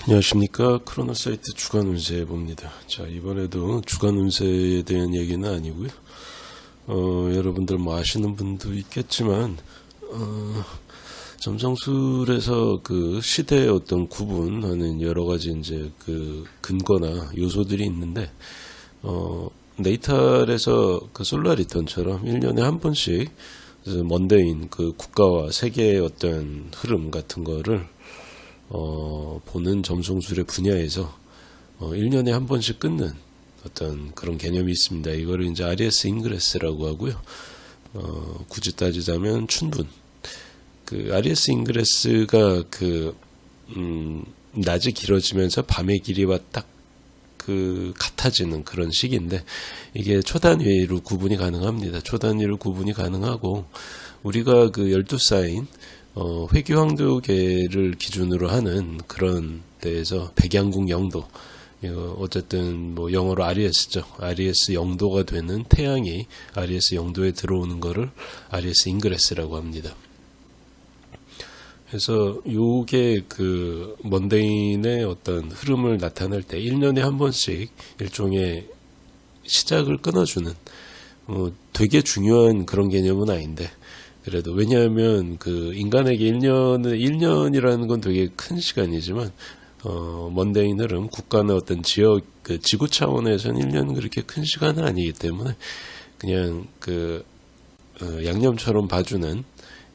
안녕하십니까. 크로노사이트 주간 운세 봅니다. 자, 이번에도 주간 운세에 대한 얘기는 아니고요. 여러분들 뭐 아시는 분도 있겠지만, 점성술에서 그 시대의 어떤 구분하는 여러 가지 이제 그 근거나 요소들이 있는데, 네이탈에서 그 솔라 리턴처럼 1년에 한 번씩 먼데인 그 국가와 세계의 어떤 흐름 같은 거를 보는 점성술의 분야에서 1년에 한 번씩 끊는 어떤 그런 개념이 있습니다. 이거를 이제 아리에스 잉그레스라고 하고요. 굳이 따지자면 춘분. 그 아리에스 잉그레스가 낮이 길어지면서 밤의 길이와 딱 그 같아지는 그런 시기인데, 이게 초단위로 구분이 가능합니다. 초단위로 구분이 가능하고, 우리가 그 12사인 회귀황도계를 기준으로 하는 그런 데에서 백양궁 영도, 어쨌든 뭐 영어로 아리에스죠. 아리에스 영도가 되는 태양이 아리에스 영도에 들어오는 거를 아리에스 잉그레스라고 합니다. 그래서 요게 그 먼데인의 어떤 흐름을 나타낼 때 1년에 한 번씩 일종의 시작을 끊어주는 되게 중요한 그런 개념은 아닌데, 그래도 왜냐하면 그 인간에게 1년이라는 건 되게 큰 시간이지만 먼데인 흐름, 국가는 어떤 지역, 그 지구 차원에서는 1년은 그렇게 큰 시간은 아니기 때문에 그냥 그 양념처럼 봐주는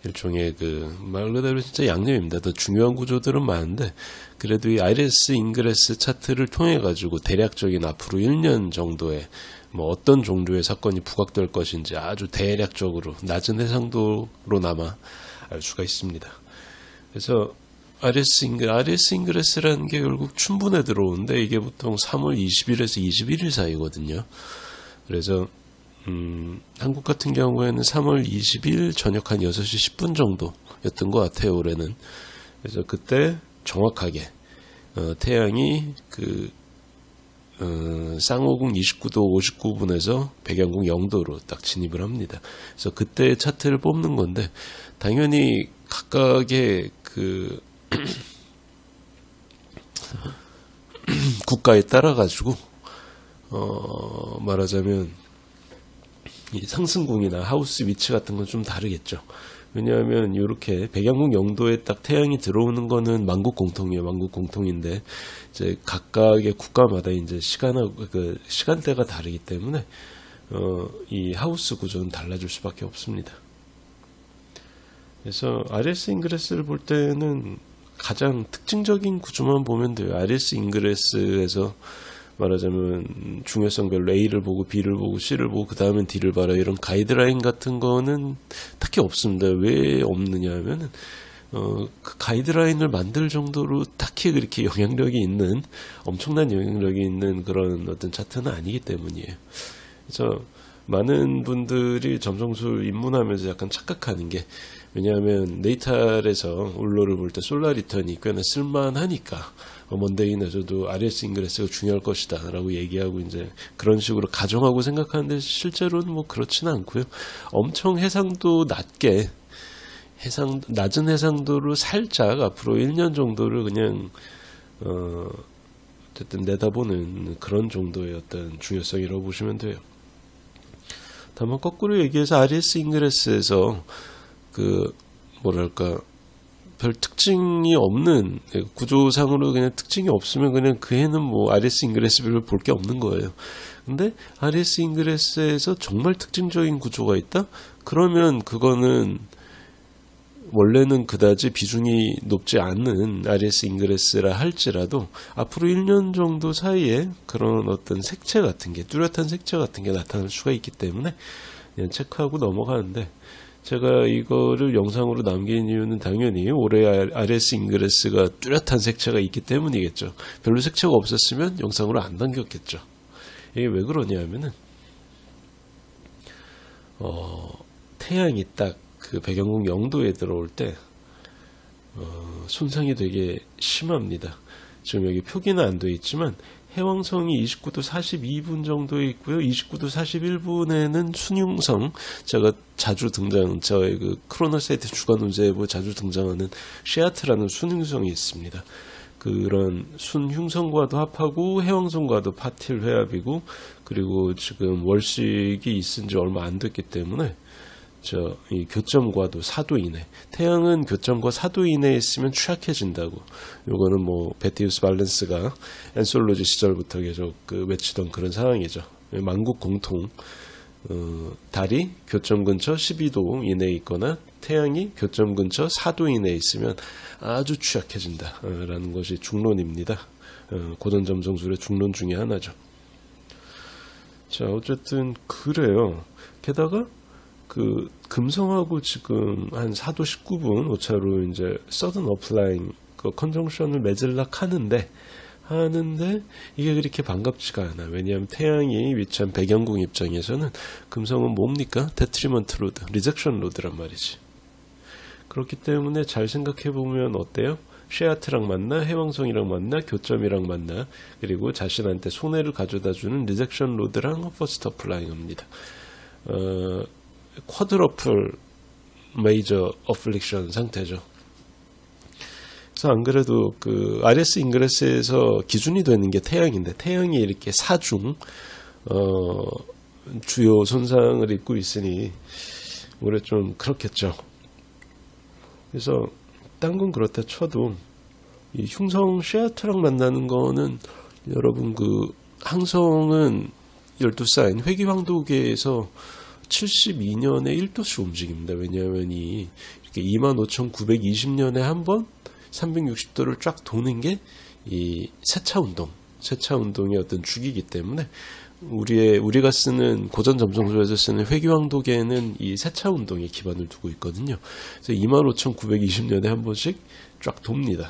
일종의 그 말 그대로 진짜 양념입니다. 더 중요한 구조들은 많은데, 그래도 이 아리에스 잉그레스 차트를 통해 가지고 대략적인 앞으로 1년 정도의 뭐 어떤 종류의 사건이 부각될 것인지 아주 대략적으로 낮은 해상도로나마 알 수가 있습니다. 그래서 아리에스 잉그레스라는 게 결국 춘분에 들어오는데, 이게 보통 3월 20일에서 21일 사이거든요. 그래서 한국 같은 경우에는 3월 20일 저녁 한 6시 10분 정도였던 것 같아요, 올해는. 그래서 그때 정확하게 태양이 그 쌍호궁 29도 59분에서 백양궁 0도로 딱 진입을 합니다. 그래서 그때 차트를 뽑는 건데, 당연히 각각의 그 국가에 따라 가지고 말하자면 이 상승궁이나 하우스 위치 같은 건 좀 다르겠죠. 왜냐하면 이렇게 백양궁 영도에 딱 태양이 들어오는 거는 만국 공통이에요. 만국 공통인데, 이제 각각의 국가마다 이제 시간대가 다르기 때문에 이 하우스 구조는 달라질 수밖에 없습니다. 그래서 아리에스 잉그레스를 볼 때는 가장 특징적인 구조만 보면 돼요. 아리에스 잉그레스에서 말하자면 중요성별로 A를 보고 B를 보고 C를 보고 그 다음엔 D를 봐라, 이런 가이드라인 같은 거는 딱히 없습니다. 왜 없느냐 하면은 그 가이드라인을 만들 정도로 딱히 그렇게 영향력이 있는, 엄청난 영향력이 있는 그런 어떤 차트는 아니기 때문이에요. 그래서 많은 분들이 점성술 입문하면서 약간 착각하는 게, 왜냐하면 네이탈에서 울로를 볼 때 솔라 리턴이 꽤나 쓸만하니까 먼데인에서도 아리에스 잉그레스가 중요할 것이다 라고 얘기하고 이제 그런 식으로 가정하고 생각하는데, 실제로는 뭐 그렇지는 않고요. 엄청 해상도 낮은 해상도로 살짝 앞으로 1년 정도를 그냥 어쨌든 내다보는 그런 정도의 어떤 중요성이라고 보시면 돼요. 다만 거꾸로 얘기해서 아리에스 잉그레스에서 그 뭐랄까 별 특징이 없는, 구조상으로 그냥 특징이 없으면 그냥 그 해는 뭐 아리에스 잉그레스별로 볼 게 없는 거예요. 근데 아리에스 잉그레스에서 정말 특징적인 구조가 있다? 그러면 그거는 원래는 그다지 비중이 높지 않은 아리에스 잉그레스라 할지라도 앞으로 1년 정도 사이에 그런 어떤 색채 같은 게, 뚜렷한 색채 같은 게 나타날 수가 있기 때문에 그냥 체크하고 넘어가는데, 제가 이거를 영상으로 남긴 이유는 당연히 올해 아리에스 잉그레스가 뚜렷한 색채가 있기 때문이겠죠. 별로 색채가 없었으면 영상으로 안 남겼겠죠. 이게 왜 그러냐면은 태양이 딱 그 백양궁 영도에 들어올 때 손상이 되게 심합니다. 지금 여기 표기는 안 되어 있지만 해왕성이 29도 42분 정도에 있고요. 29도 41분에는 순융성, 제가 자주 저의 그 크로노사이트 주간 운세에 자주 등장하는 시아트라는 순융성이 있습니다. 그런 순흉성과도 합하고 해왕성과도 파틸 회합이고, 그리고 지금 월식이 있은 지 얼마 안 됐기 때문에 이 교점과도 4도 이내, 태양은 교점과 4도 이내에 있으면 취약해진다고. 요거는 뭐 베티우스 밸런스가 엔솔로지 시절부터 계속 외치던 그런 상황이죠. 만국 공통. 달이 교점 근처 12도 이내에 있거나 태양이 교점 근처 4도 이내에 있으면 아주 취약해진다 라는 것이 중론입니다. 고전점성술의 중론 중에 하나죠. 자, 어쨌든 그래요. 게다가 금성하고 지금 한 4도 19분 오차로 이제 서든 어플라잉 컨정션을 맺으려고 하는데 이게 그렇게 반갑지가 않아. 왜냐하면 태양이 위치한 백영궁 입장에서는 금성은 뭡니까? 데트리먼트 로드, 리젝션 로드란 말이지. 그렇기 때문에 잘 생각해 보면 어때요? 쉐아트랑 만나, 해왕성이랑 만나, 교점이랑 만나, 그리고 자신한테 손해를 가져다주는 리젝션 로드랑 퍼스트 어플라잉입니다. 쿼드러플 메이저 어플릭션 상태죠. 그래서 안 그래도 RS 인그레스에서 기준이 되는 게 태양인데, 태양이 이렇게 사중 주요 손상을 입고 있으니 올해 좀 그렇겠죠. 그래서 딴 건 그렇다 쳐도 이 흉성 쉐아트랑 만나는 거는 여러분 항성은 12사인 회귀황도계에서 72년에 1도씩 움직입니다. 왜냐하면 이렇게 25,920년에 한 번 360도를 쫙 도는 게 이 세차운동의 어떤 주기이기 때문에 우리가 쓰는 고전 점성술에서 쓰는 회귀황도계는 이 세차운동에 기반을 두고 있거든요. 그래서 25,920년에 한 번씩 쫙 돕니다.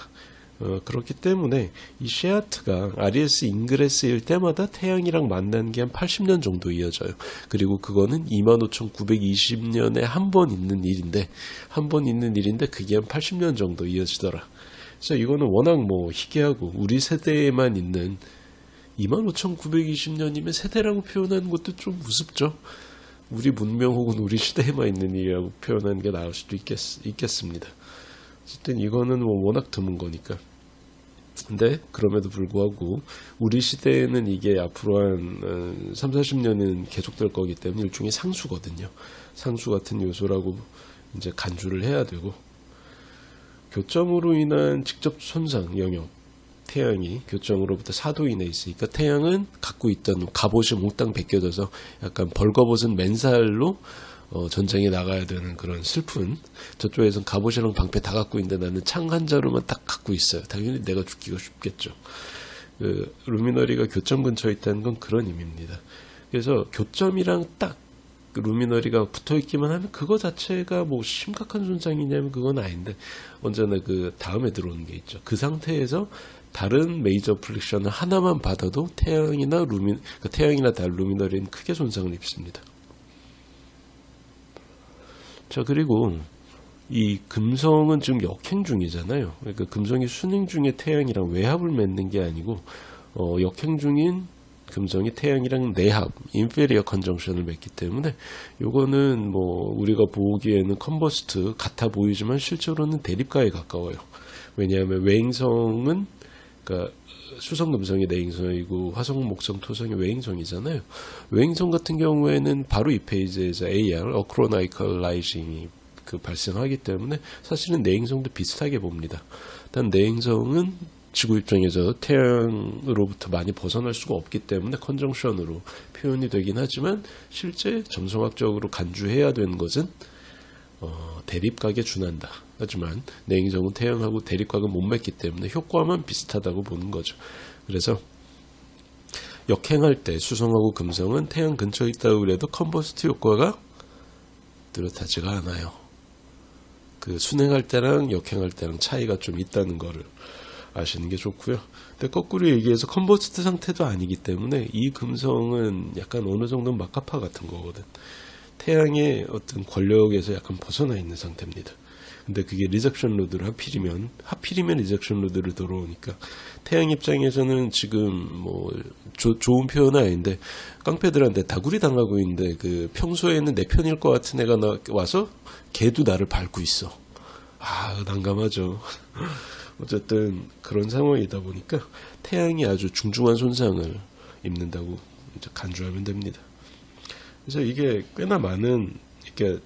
그렇기 때문에 이 쉐아트가 RES 인그레스일 때마다 태양이랑 만나는 게 한 80년 정도 이어져요. 그리고 그거는 25,920년에 한 번 있는 일인데 그게 한 80년 정도 이어지더라. 그래서 이거는 워낙 희귀하고 우리 세대에만 있는 25,920년이면 세대라고 표현하는 것도 좀 우습죠. 우리 문명 혹은 우리 시대에만 있는 일이라고 표현하는 게 나을 수도 있겠습니다. 어쨌든 이거는 워낙 드문 거니까. 근데 그럼에도 불구하고 우리 시대에는 이게 앞으로 한 3, 40년은 계속될 거기 때문에 일종의 상수거든요. 상수 같은 요소라고 이제 간주를 해야 되고, 교점으로 인한 직접 손상 영역, 태양이 교점으로부터 4도 이내에 있으니까 태양은 갖고 있던 갑옷이 몽땅 벗겨져서 약간 벌거벗은 맨살로 전쟁에 나가야 되는 그런 슬픈, 저쪽에선 갑옷이랑 방패 다 갖고 있는데 나는 창 한 자루만 딱 갖고 있어요. 당연히 내가 죽기가 쉽겠죠. 루미너리가 교점 근처에 있다는 건 그런 의미입니다. 그래서 교점이랑 딱 루미너리가 붙어 있기만 하면 그거 자체가 심각한 손상이냐면 그건 아닌데, 언제나 다음에 들어오는 게 있죠. 그 상태에서 다른 메이저 플릭션을 하나만 받아도 태양이나 달 루미너리는 크게 손상을 입습니다. 자, 그리고 이 금성은 지금 역행 중이잖아요. 그러니까 금성이 순행 중에 태양이랑 외합을 맺는 게 아니고 역행 중인 금성이 태양이랑 내합, 인페리어 컨정션을 맺기 때문에 요거는 우리가 보기에는 컨버스트 같아 보이지만 실제로는 대립가에 가까워요. 왜냐하면 외행성은 수성 금성이 내행성이고 화성 목성 토성이 외행성이잖아요. 외행성 같은 경우에는 바로 이 페이지에서 AR, 어크로나이컬 라이징이 발생하기 때문에 사실은 내행성도 비슷하게 봅니다. 단 내행성은 지구 입장에서 태양으로부터 많이 벗어날 수가 없기 때문에 컨정션으로 표현이 되긴 하지만 실제 점성학적으로 간주해야 되는 것은 대립각에 준한다. 하지만 내행성은 태양하고 대립각을 못 맺기 때문에 효과만 비슷하다고 보는 거죠. 그래서 역행할 때 수성하고 금성은 태양 근처에 있다고 그래도 컨버스트 효과가 뚜렷하지가 않아요. 순행할 때랑 역행할 때랑 차이가 좀 있다는 거를 아시는 게 좋고요. 근데 거꾸로 얘기해서 컨버스트 상태도 아니기 때문에 이 금성은 약간 어느 정도 막가파 같은 거거든. 태양의 어떤 권력에서 약간 벗어나 있는 상태입니다. 근데 그게 리젝션 로드를 하필이면 리젝션 로드를 들어오니까 태양 입장에서는 지금 좋은 표현은 아닌데 깡패들한테 다구리 당하고 있는데 평소에는 내 편일 것 같은 애가 와서 걔도 나를 밟고 있어. 난감하죠. 어쨌든 그런 상황이다 보니까 태양이 아주 중중한 손상을 입는다고 이제 간주하면 됩니다. 그래서 이게 꽤나 많은 이렇게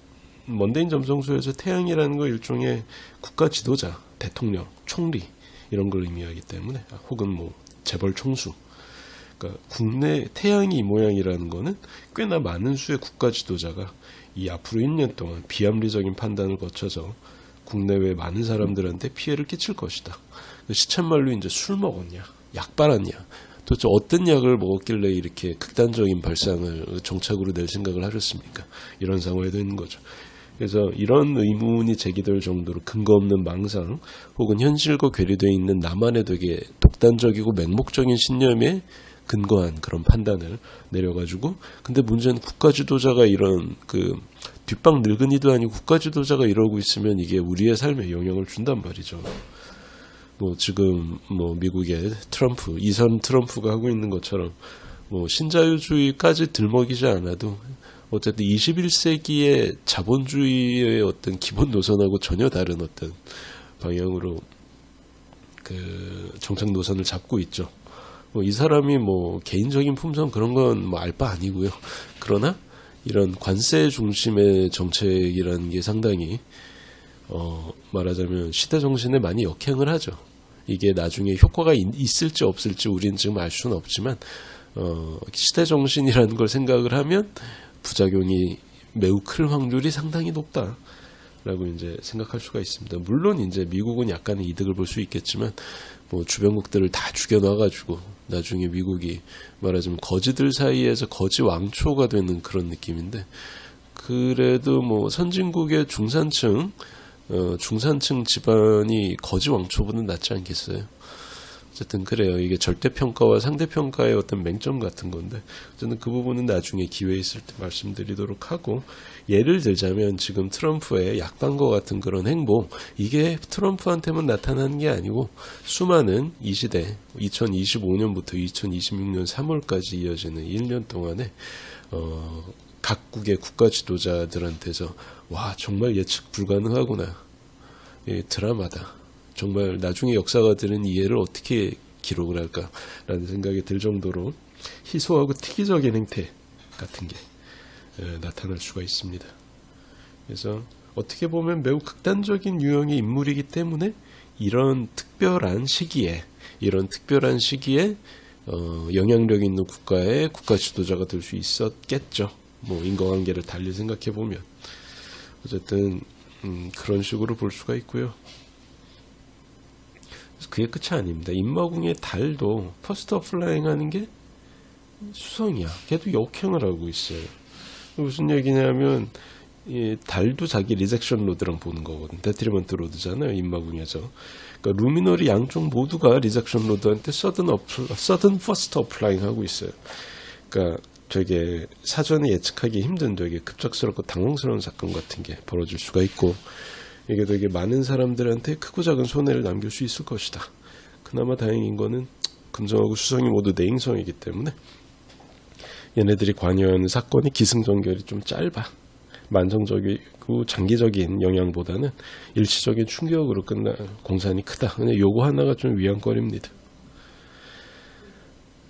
먼데인 점성술에서 태양이라는 거 일종의 국가 지도자, 대통령, 총리 이런 걸 의미하기 때문에 혹은 뭐 재벌 총수. 그러니까 국내 태양이 이 모양이라는 거는 꽤나 많은 수의 국가 지도자가 이 앞으로 1년 동안 비합리적인 판단을 거쳐서 국내외 많은 사람들한테 피해를 끼칠 것이다. 시쳇말로 이제 술 먹었냐, 약 빨았냐, 도대체 어떤 약을 먹었길래 이렇게 극단적인 발상을 정착으로 낼 생각을 하셨습니까? 이런 상황이 되는 거죠. 그래서 이런 의문이 제기될 정도로 근거 없는 망상 혹은 현실과 괴리되어 있는 나만의 되게 독단적이고 맹목적인 신념에 근거한 그런 판단을 내려가지고, 근데 문제는 국가 지도자가 이런 뒷방 늙은이도 아니고 국가 지도자가 이러고 있으면 이게 우리의 삶에 영향을 준단 말이죠. 뭐 지금 뭐 미국의 트럼프, 이선 트럼프가 하고 있는 것처럼 뭐 신자유주의까지 들먹이지 않아도 어쨌든 21세기의 자본주의의 어떤 기본 노선하고 전혀 다른 어떤 방향으로 정책 노선을 잡고 있죠. 이 사람이 뭐 개인적인 품성 그런 건 뭐 알 바 아니고요. 그러나 이런 관세 중심의 정책이라는 게 상당히 말하자면 시대 정신에 많이 역행을 하죠. 이게 나중에 효과가 있을지 없을지 우리는 지금 알 수는 없지만 시대 정신이라는 걸 생각을 하면 부작용이 매우 클 확률이 상당히 높다라고 이제 생각할 수가 있습니다. 물론 이제 미국은 약간의 이득을 볼 수 있겠지만 뭐 주변국들을 다 죽여놔가지고 나중에 미국이 말하자면 거지들 사이에서 거지 왕초가 되는 그런 느낌인데, 그래도 뭐 선진국의 중산층 집안이 거지 왕초보다는 낫지 않겠어요. 어쨌든 그래요. 이게 절대평가와 상대평가의 어떤 맹점 같은 건데, 저는 그 부분은 나중에 기회 있을 때 말씀드리도록 하고, 예를 들자면 지금 트럼프의 약방과 같은 그런 행보, 이게 트럼프한테만 나타나는 게 아니고 수많은 이 시대 2025년부터 2026년 3월까지 이어지는 1년 동안에 각국의 국가 지도자들한테서 와 정말 예측 불가능하구나, 드라마다, 정말 나중에 역사가들은 이해를 어떻게 기록을 할까라는 생각이 들 정도로 희소하고 특이적인 행태 같은 게 나타날 수가 있습니다. 그래서 어떻게 보면 매우 극단적인 유형의 인물이기 때문에 이런 특별한 시기에 영향력 있는 국가의 국가 지도자가 될 수 있었겠죠. 뭐 인과관계를 달리 생각해 보면 어쨌든 그런 식으로 볼 수가 있고요. 그게 끝이 아닙니다. 인마궁의 달도 퍼스트 어플라잉 하는 게 수성이야. 걔도 역행을 하고 있어요. 무슨 얘기냐면 이 달도 자기 리젝션 로드랑 보는 거거든. 데트리먼트 로드잖아요. 인마궁에서. 그러니까 루미널이 양쪽 모두가 리젝션 로드한테 서든 퍼스트 어플라잉 하고 있어요. 그러니까 되게 사전에 예측하기 힘든 되게 급작스럽고 당황스러운 사건 같은 게 벌어질 수가 있고, 이게 되게 많은 사람들한테 크고 작은 손해를 남길 수 있을 것이다. 그나마 다행인 거는 금성하고 수성이 모두 내행성이기 때문에 얘네들이 관여하는 사건의 기승전결이 좀 짧아. 만성적이고 장기적인 영향보다는 일시적인 충격으로 끝나 공산이 크다. 근데 요거 하나가 좀 위안거리입니다.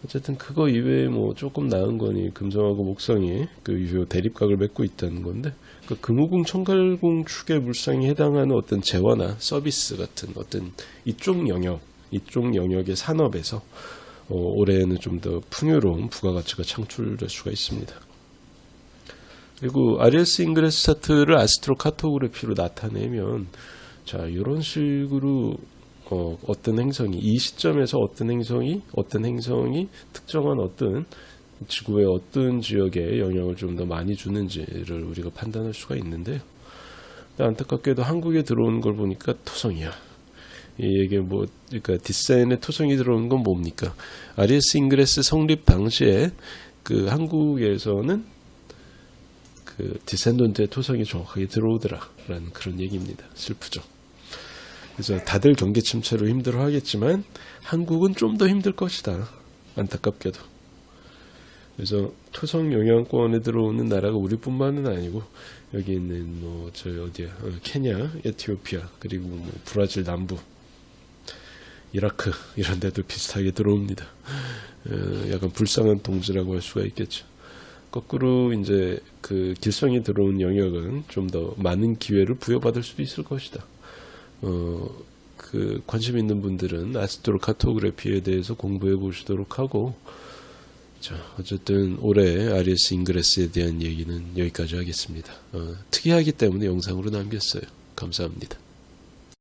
어쨌든 그거 이외에 뭐 조금 나은 거니 금성하고 목성이 유효 대립각을 맺고 있다는 건데, 금호궁 청갈궁 축의 물상에 해당하는 어떤 재화나 서비스 같은 어떤 이쪽 영역의 산업에서 올해에는 좀 더 풍요로운 부가가치가 창출될 수가 있습니다. 그리고 아리에스 잉그레스 차트를 아스트로 카토그래피로 나타내면, 자, 이런 식으로 어떤 행성이 이 시점에서 어떤 행성이 특정한 어떤 지구의 어떤 지역에 영향을 좀 더 많이 주는지를 우리가 판단할 수가 있는데요. 안타깝게도 한국에 들어오는 걸 보니까 토성이야. 이게 뭐, 그러니까 디센에 토성이 들어오는 건 뭡니까? 아리에스 잉그레스 성립 당시에 한국에서는 디센던트의 토성이 정확하게 들어오더라라는 그런 얘기입니다. 슬프죠. 그래서 다들 경계 침체로 힘들어 하겠지만 한국은 좀 더 힘들 것이다. 안타깝게도. 그래서 토성 영향권에 들어오는 나라가 우리뿐만은 아니고 여기 있는 케냐, 에티오피아, 그리고 브라질 남부 이라크 이런 데도 비슷하게 들어옵니다. 약간 불쌍한 동지라고 할 수가 있겠죠. 거꾸로 이제 그 길성이 들어온 영역은 좀 더 많은 기회를 부여받을 수도 있을 것이다. 그 관심 있는 분들은 아스트로카토그래피에 대해서 공부해 보시도록 하고, 자, 어쨌든 올해 아리에스 잉그레스에 대한 얘기는 여기까지 하겠습니다. 특이하기 때문에 영상으로 남겼어요. 감사합니다.